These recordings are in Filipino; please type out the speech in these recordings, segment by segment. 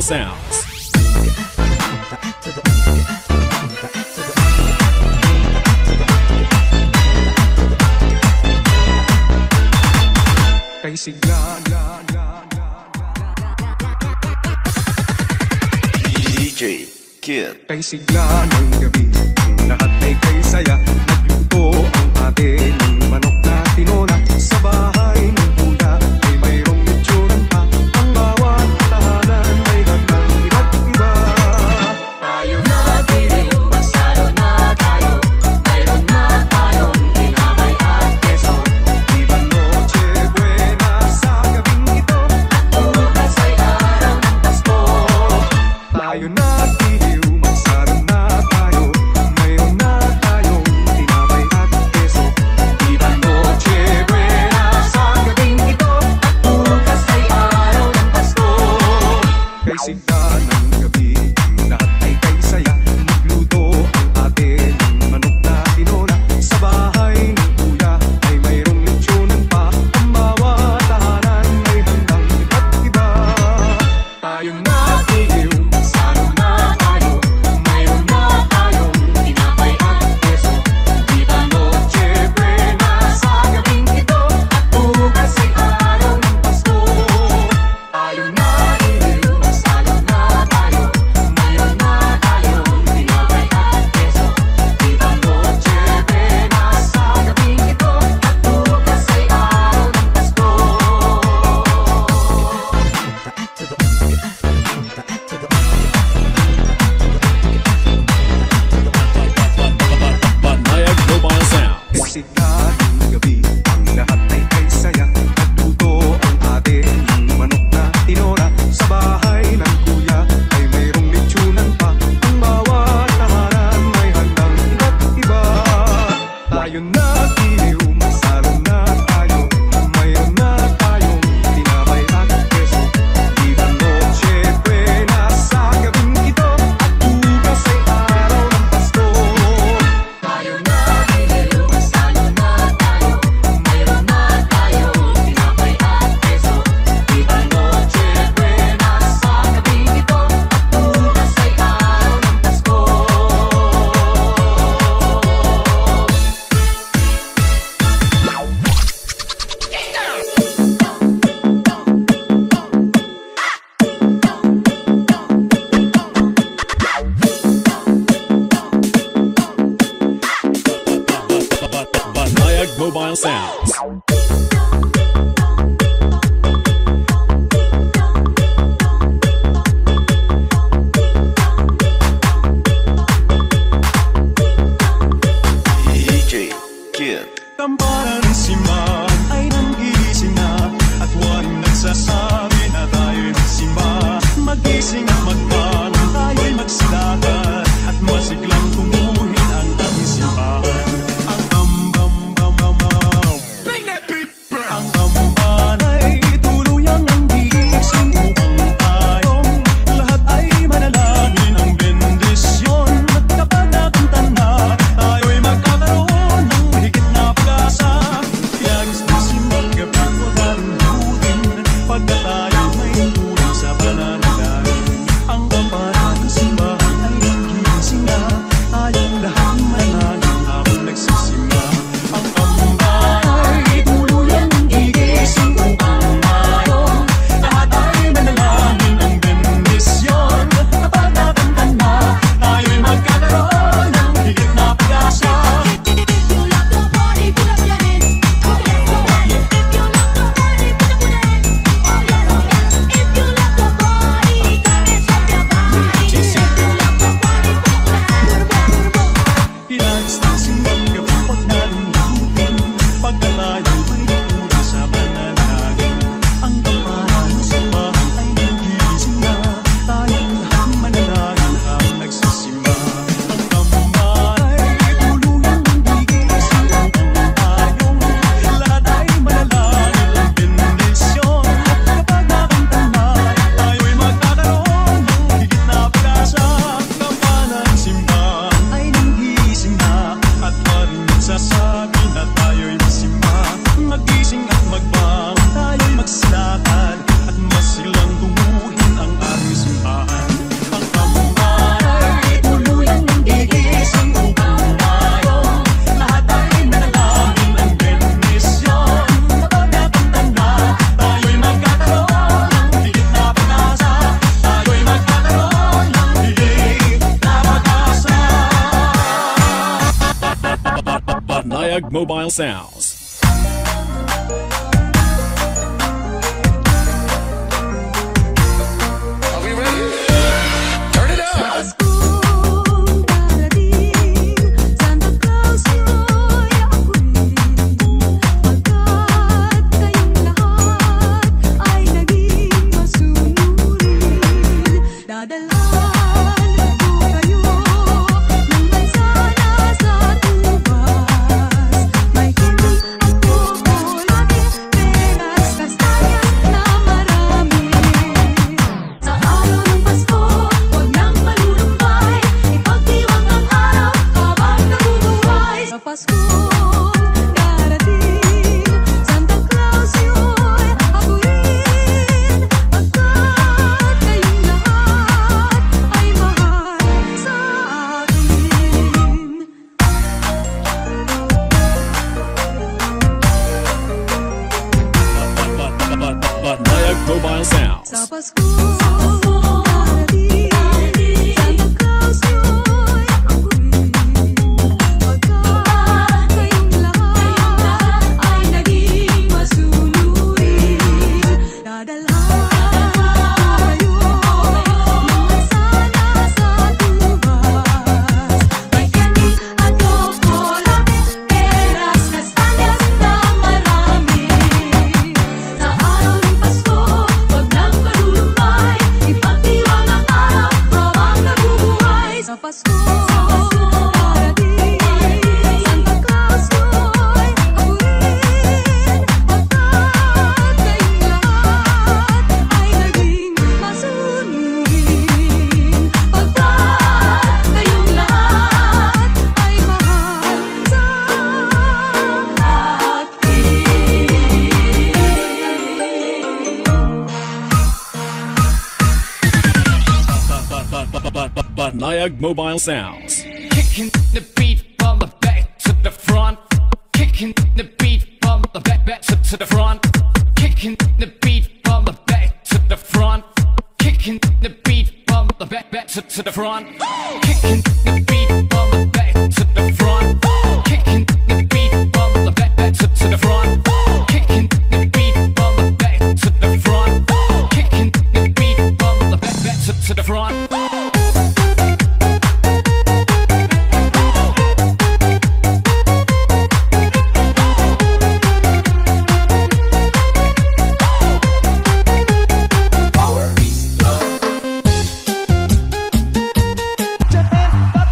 Sounds. Kay sigla DJ Kid. Kay sigla ng gabi, lahat ay kay saya. Nagluto ang ate ng manok na tinona. Sa bahay ng kuya ay mayroong lechon pa. Ang bawat tahanan may gandang iba't iba. Tayo na dito, magsalo na tayo. Mayroon na tayong tinapay at keso. Viva Noche Buena sa gabing ito. At bukas ay araw ng Pasko. Tayo na dito, magsalo na tayo. Mayroon na tayong tinapay at keso. Viva Noche Buena sa gabing ito. At bukas ay araw ng Pasko. Kay sigla ng gabi, lahat ay kay saya. Nagluto ang ate ng manok na tinona. Sa bahay ng kuya ay mayroong lechonan pa. Ang bawat tahanan may handang iba't iba. Tayo na dito, magsalo na tayo. Mayroon na tayong tinapay at keso. Viva Noche Buena sa gabing ito. At bukas ay araw ng Pasko. Tayo na dito, magsalo na tayo. Mayroon na tayong tinapay at keso. Viva Noche Buena sa gabing ito. At bukas ay araw ng Pasko. Banayad Mobile Sounds. Sigla ng gabi, ang lahat ay kay saya. Nagluto ang ate ng manok na tinora. Sa bahay ng kuya ay mayroong lechonan pa. Ang bawat tahanan may handang iba't iba. Tayo na dito, magsalo na tayo. Mayroon na tayong tinapay at keso. Viva Noche Buena sa gabing ito. At bukas ay araw ng Pasko. Tayo na dito, magsalo na tayo. Mayroon na tayong tinapay at keso. Viva Noche Buena sa gabing ito. At bukas ay araw ng Pasko. Banayad Mobile Sounds. DJ Kid. Tamparan si Ma ay nanggising na at waring nagsasabi na tayo'y magsimba. Magising at magpano, tayo'y magsilakan at masiglang tumuhin ang ating simbahan. Ang bam-bam-bam-bam-bam, ang tamban ay tuluyang nanggising upang tayong lahat ay manalangin ang bendisyon. At kapag nakanta tayo'y magkakaroon ng higit na pag-asa. Yagis na simbang gabi ko dalutin pagka tayo may tulong sa pananalain. Ang kampanan ng simbahan ay nanggising na. Banayag Mobile Sounds. Are we ready? Turn it up! Banayag Mobile Sounds. Sa Pasko, darating, Santa Claus yo'y ako'y pagkat kayong lahat ay naging masunurin. Dadalhan kayo ng sana sa tubas. May candy at chocolate, peras, kastanyas na marami. Sa araw ng Pasko, wag nang malulumbay, ipagdiwang ang araw habang nabubuhay. Sa Pasko, darating, Santa Claus yo'y ako'y pagkat kayong lahat ay naging masunurin. Pagkat kayong lahat ay mahal sa Banayag Mobile Sounds. Kicking the beat from the back to the front. Kicking the beat from the back to the front. Kicking the beat from the back to the front. Kicking the beat from the back to the front. Kicking the beat from the back to the front. Kicking the beat from the back to the front. Kicking the beat from the back to the front. Kicking the beat from the back to the front. Japan,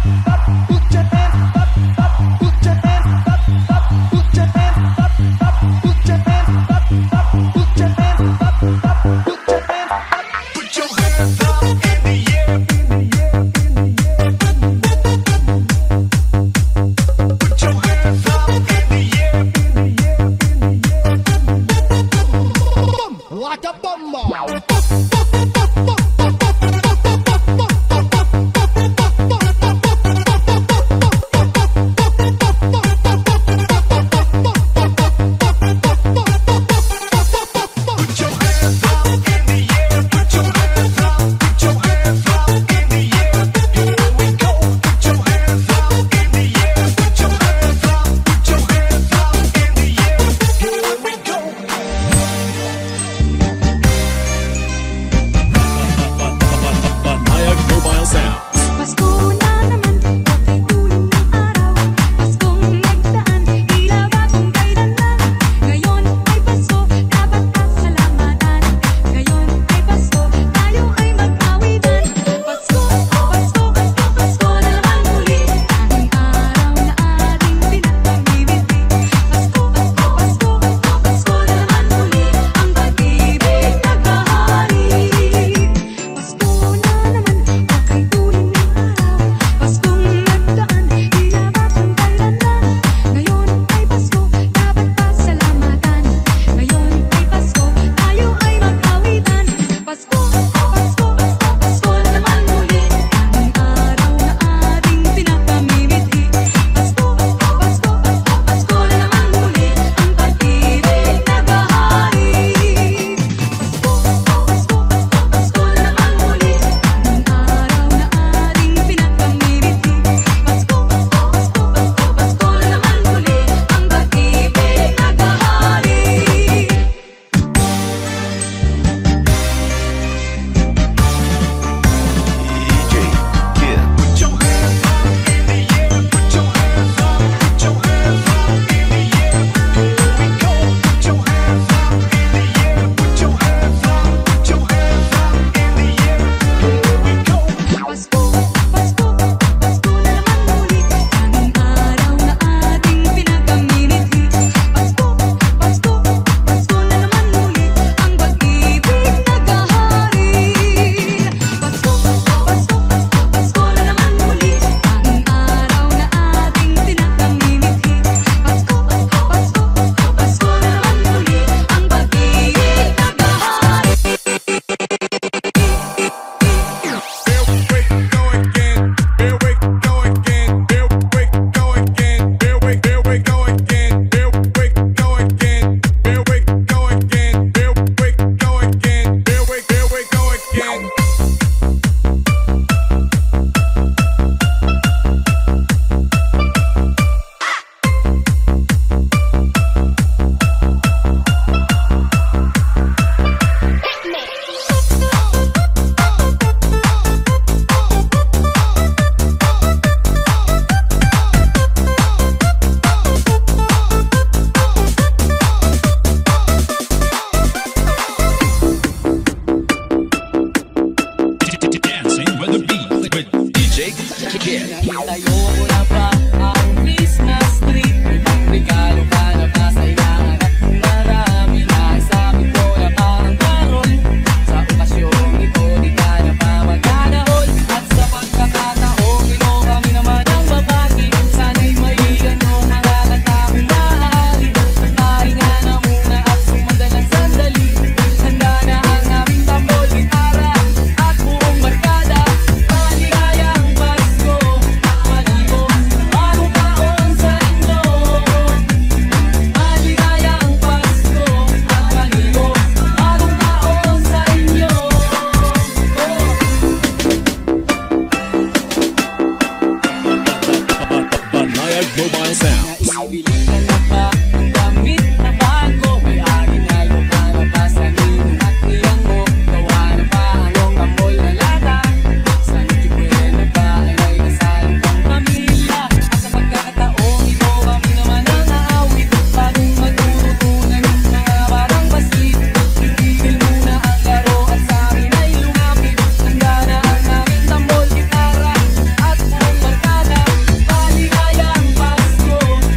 Mobile Sounds. Maligayang Pasko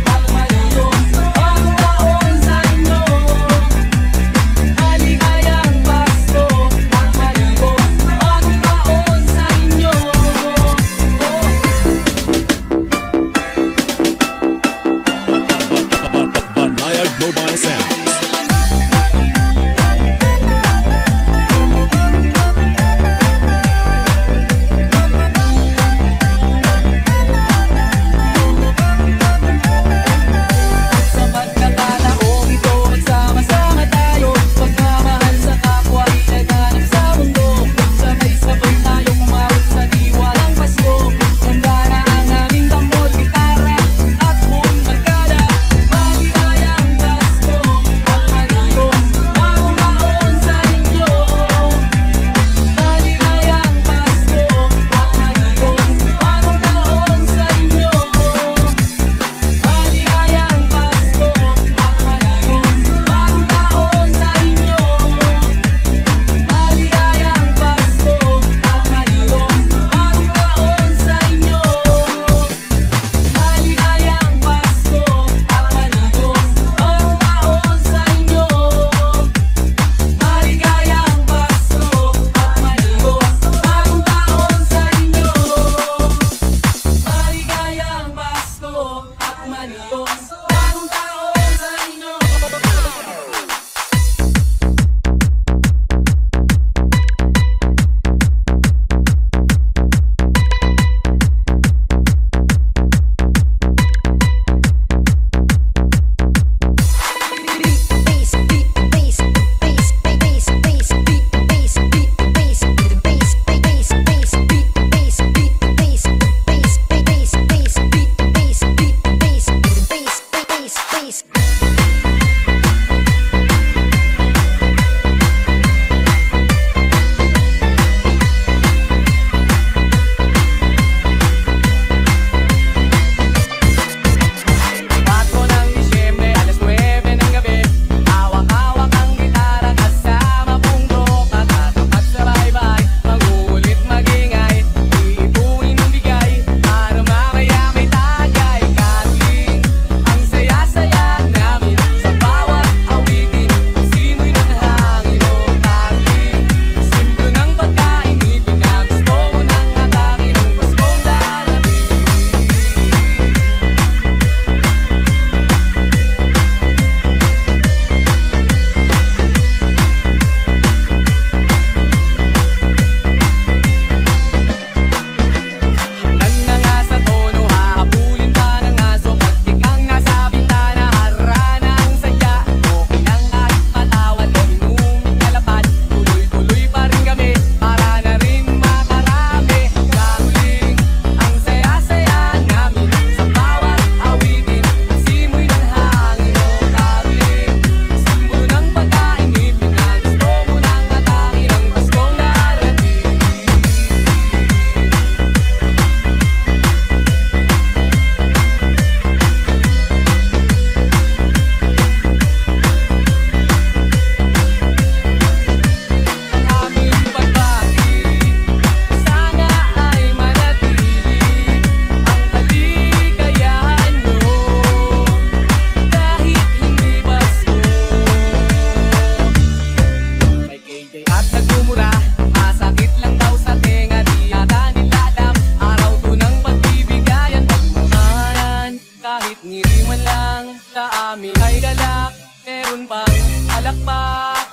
at Kahit ngiri man lang sa amin ay galak, meron pang alakpak.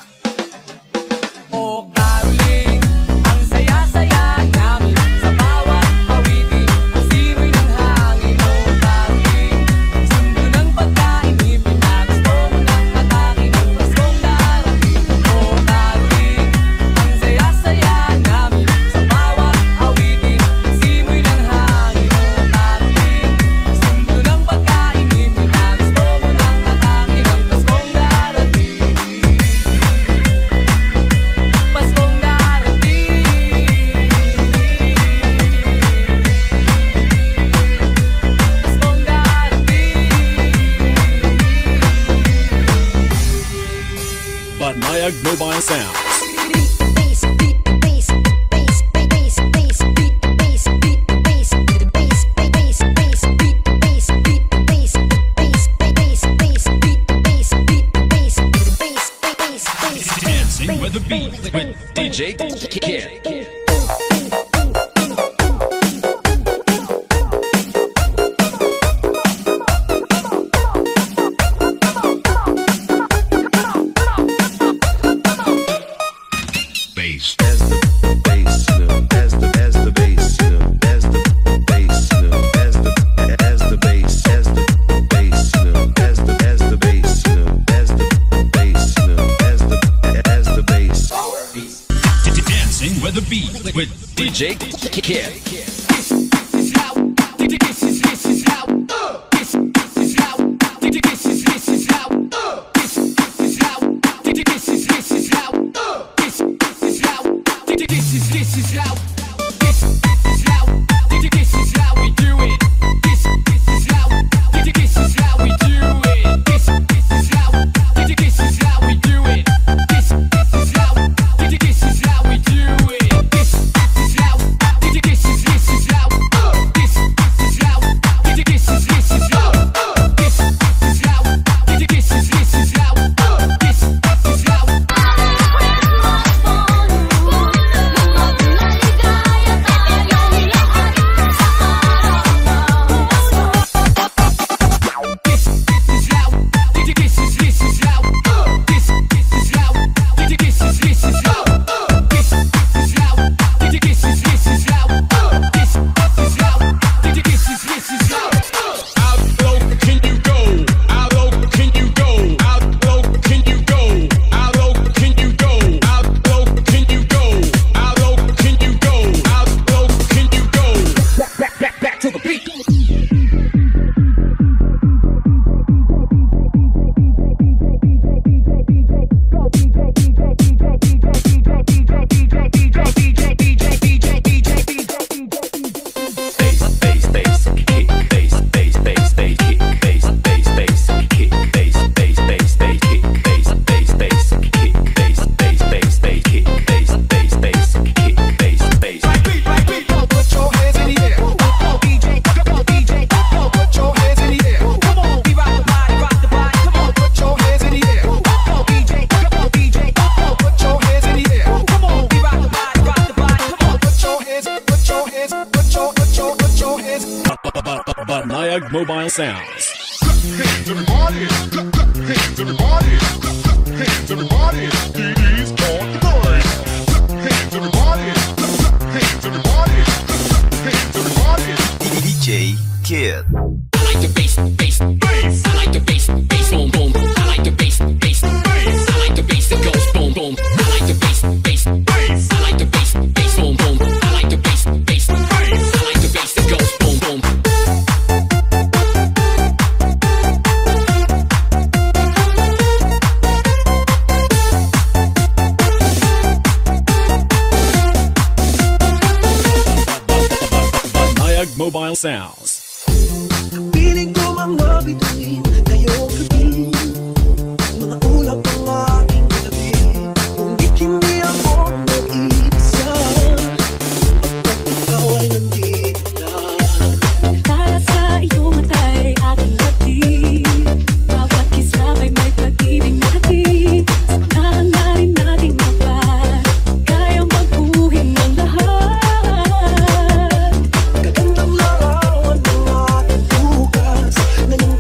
Oh Caroling, ang saya-saya namin sa bawat awitin, simoy ng hangin. Oh Caroling, sundo ng pagkainipin na gusto mo ng atake ng Paskong darating. Oh Caroling, ang saya-saya namin sa bawat awitin, simoy ng hangin. Oh Caroling, sundo ng pagkainipin na gusto mo ng atake ng Paskong darating. Paskong darating. Paskong darating. Banayag Mobile Sounds. Dancing with the beat with DJ Kid. Bass. As the bass, as the bass, as the bass, as the bass, as the bass, as the bass, as the bass, as the bass. Dancing with the beat with DJ Kid. Banayag Mobile Sounds. Hands everybody, hands everybody, hands everybody. DD's on the board. Hands everybody, hands everybody, hands everybody. DJ Kid. I like the bass, bass, bass. I like the bass, bass, boom, boom. I like the bass, bass, bass. I like the bass that goes boom, boom. I like the bass, bass, bass. I like the bass, bass, boom, boom. I like the bass, bass, bass. I like the bass that goes boom, boom. Banayag Mobile Sounds. Piling ko mga bituin, ngayong gabi, mga ulap ang aking gabi. Ngunit hindi ako nag-iisa, pagkat ikaw ay nandito. Para sa iyong matay aking hatid, bawat kisap ay may pag-ibig natin. Samahan na rin nating mapag, kayang magbuhin ng lahat. Gagandang larawan ng ating bukas, ngayong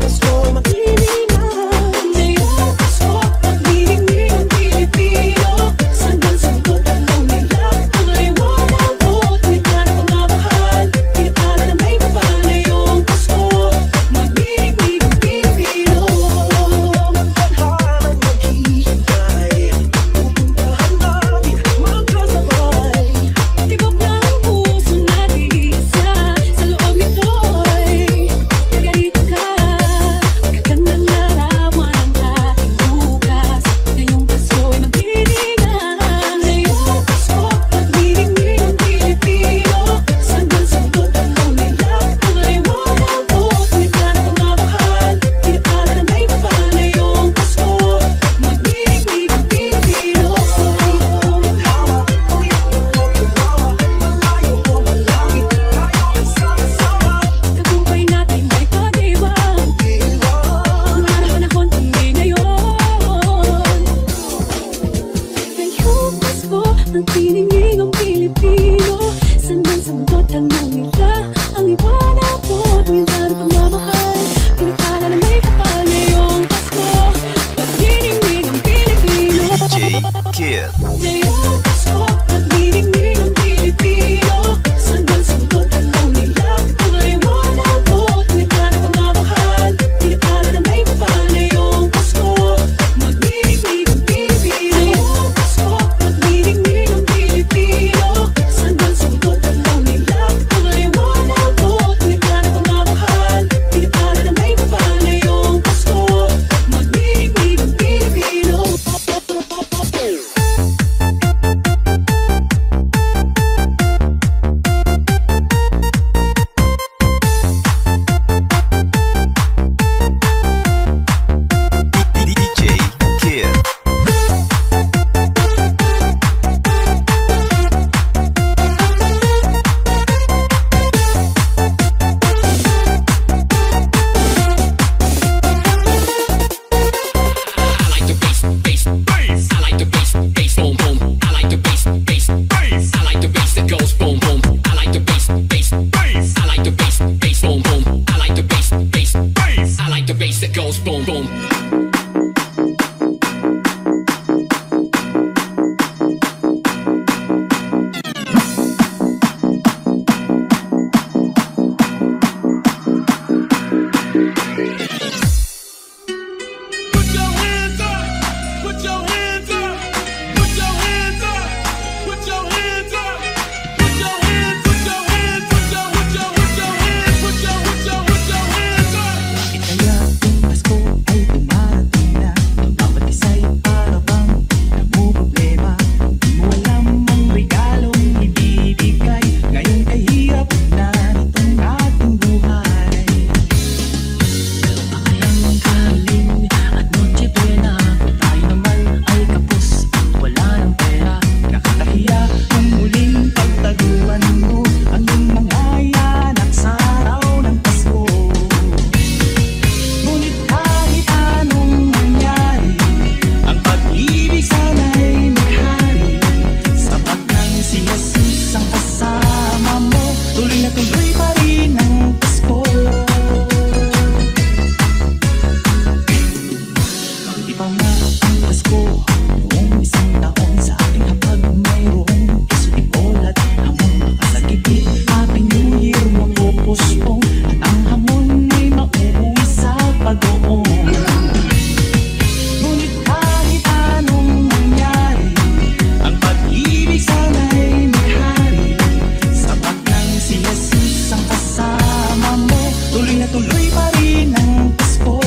tuloy na tuloy pa rin ang Pasko.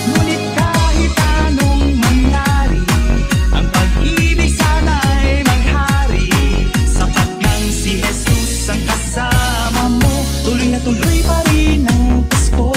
Ngunit kahit anong mangyari, ang pag-ibig sana'y maghari. Sapat nang si Jesus ang kasama mo, tuloy na tuloy pa rin ang Pasko.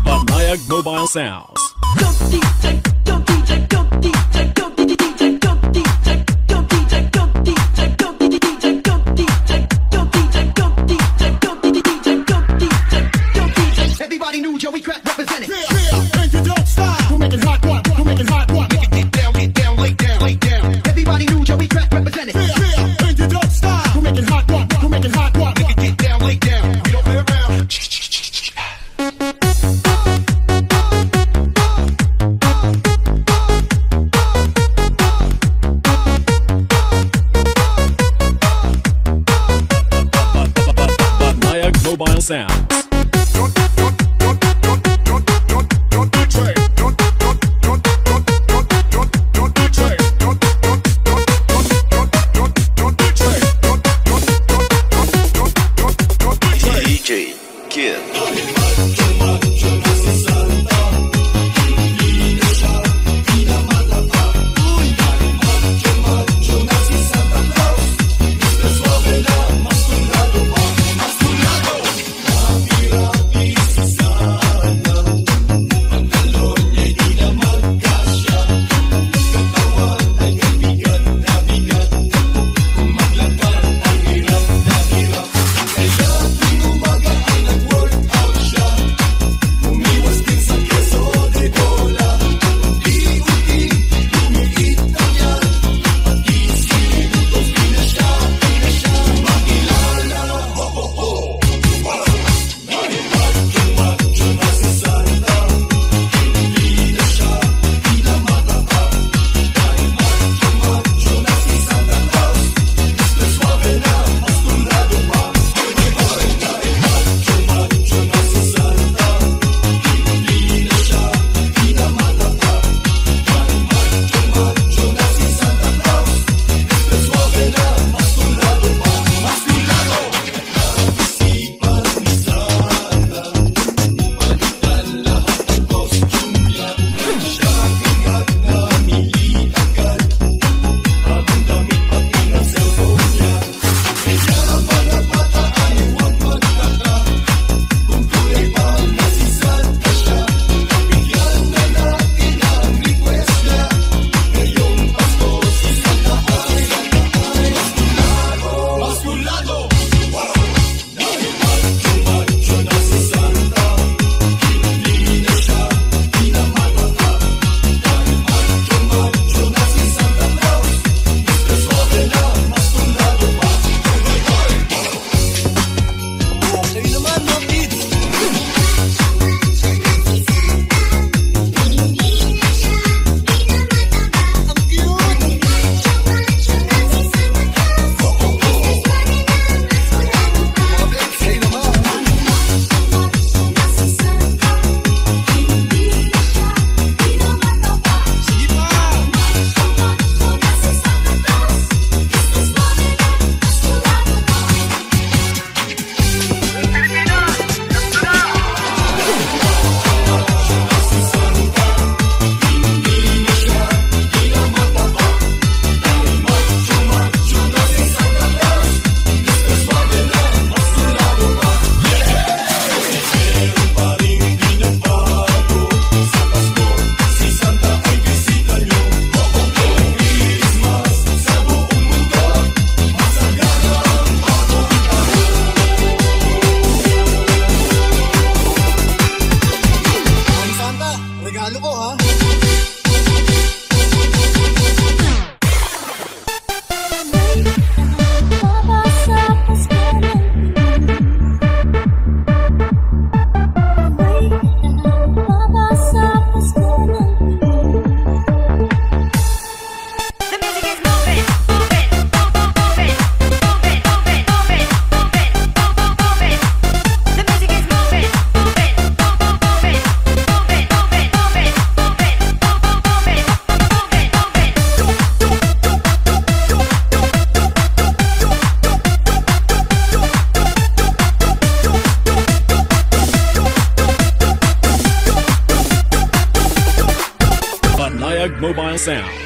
Banayag Mobile Sounds. Go DJ, go DJ, go DJ, go DJ, go DJ, go DJ, go DJ, go DJ, go DJ, go DJ, go DJ, go DJ, go DJ, go DJ. Everybody knew Joey Crack represented. Yeah, and you don't stop. Who making hot one? Who making hot one? Make it get down, lay down, lay down. Everybody knew Joey Crack represented. Yeah, and you don't stop. Who making hot one? Who making hot one? Make it get down, lay down. We don't play around. Banayag Mobile Sounds. DJ Kid. sound.